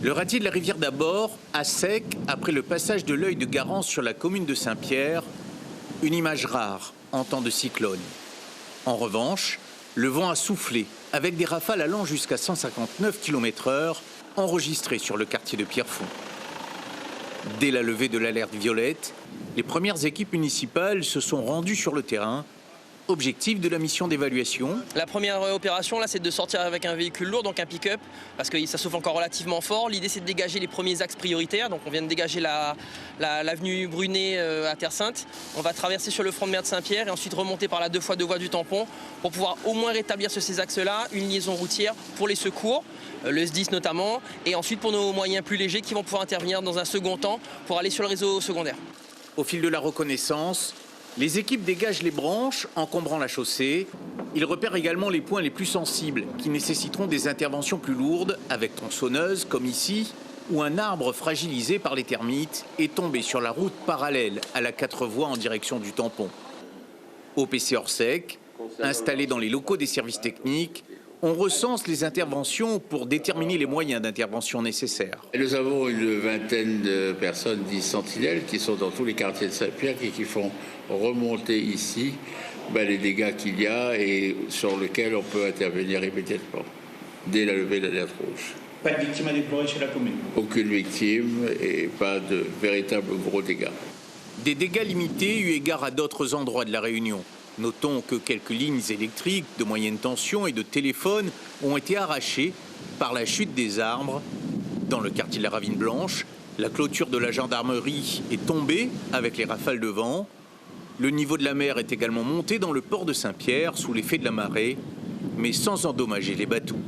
Le radier de la rivière d'Abord, à sec, après le passage de l'œil de Garance sur la commune de Saint-Pierre, une image rare en temps de cyclone. En revanche, le vent a soufflé, avec des rafales allant jusqu'à 159 km/h, enregistrées sur le quartier de Pierrefonds. Dès la levée de l'alerte violette, les premières équipes municipales se sont rendues sur le terrain. Objectif de la mission d'évaluation. La première opération, là, c'est de sortir avec un véhicule lourd, donc un pick-up, parce que ça souffle encore relativement fort. L'idée, c'est de dégager les premiers axes prioritaires. Donc, on vient de dégager l'avenue Brunet à Terre-Sainte. On va traverser sur le front de mer de Saint-Pierre et ensuite remonter par la 2x2 voies du tampon pour pouvoir au moins rétablir sur ces axes-là une liaison routière pour les secours, le SDIS notamment, et ensuite pour nos moyens plus légers qui vont pouvoir intervenir dans un second temps pour aller sur le réseau secondaire. Au fil de la reconnaissance, les équipes dégagent les branches, encombrant la chaussée. Ils repèrent également les points les plus sensibles, qui nécessiteront des interventions plus lourdes, avec tronçonneuse, comme ici, où un arbre fragilisé par les termites est tombé sur la route parallèle à la 4 voies en direction du tampon. OPC Orsec, installé dans les locaux des services techniques, on recense les interventions pour déterminer les moyens d'intervention nécessaires. Nous avons une vingtaine de personnes, 10 sentinelles, qui sont dans tous les quartiers de Saint-Pierre et qui font remonter ici les dégâts qu'il y a et sur lesquels on peut intervenir immédiatement, dès la levée de l'alerte rouge. Pas de victime à déplorer chez la commune? Aucune victime et pas de véritables gros dégâts. Des dégâts limités eu égard à d'autres endroits de la Réunion. Notons que quelques lignes électriques de moyenne tension et de téléphone ont été arrachées par la chute des arbres. Dans le quartier de la Ravine Blanche, la clôture de la gendarmerie est tombée avec les rafales de vent. Le niveau de la mer est également monté dans le port de Saint-Pierre sous l'effet de la marée, mais sans endommager les bateaux.